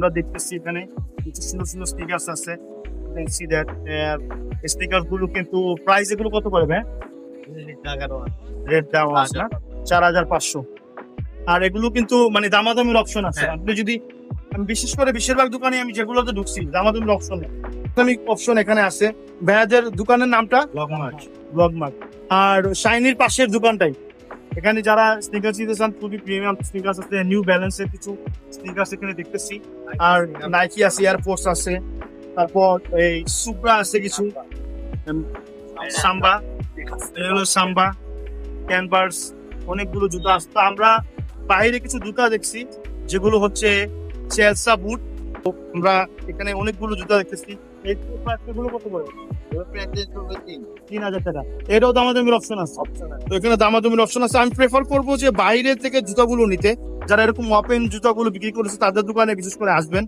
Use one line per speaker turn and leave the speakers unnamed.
আমরা দেখতেছি এখানে কিছু সুন্দর সুন্দর স্নিকার্স আছে। সি দ্যাট স্নিকার্স গুলো কিন্তু প্রাইস এগুলো কত পড়বে? রেট দেওয়া আছে না, 4500। আর এগুলো কিন্তু মানে দামাদামির অপশন আছে। আপনি যদি, আমি বিশেষ করে বেশিরভাগ দোকানে আমি যেগুলোতে ঢুকছি দামাদামির অপশন নেই, অপশন এখানে আছে। ভাইয়াদের দোকানের নামটা ব্লগমার্ক। আর শাইনির পাশের দোকানটাই, এখানে যারা স্নিকার্স নিতে চান খুবই প্রিমিয়াম স্নিকার্স আছে, নিউ ব্যালেন্সের কিছু স্নিকার্স এখানে দেখতেছি। আর নাইকি আছে, এয়ারফোর্স আছে, তারপর এই সুপ্রা আছে কিছু, সাম্বা, এগুলো সাম্বা, ক্যানভাস, অনেকগুলো জুতা আছে। তো আমরা বাইরে কিছু জুতা দেখছি যেগুলো হচ্ছে চেলসা বুট। আমরা এখানে অনেকগুলো জুতা দেখতেছি। এগুলো কত করে? 3000 টাকা। এটাও দামাদামির অপশন আছে। তো এখানে দামাদামির অপশন আছে। আমি প্রেফার করবো যে বাইরে থেকে জুতাগুলো নিতে, যারা এরকম ওপেন জুতাগুলো বিক্রি করেছে তাদের দোকানে বিশেষ করে আসবেন।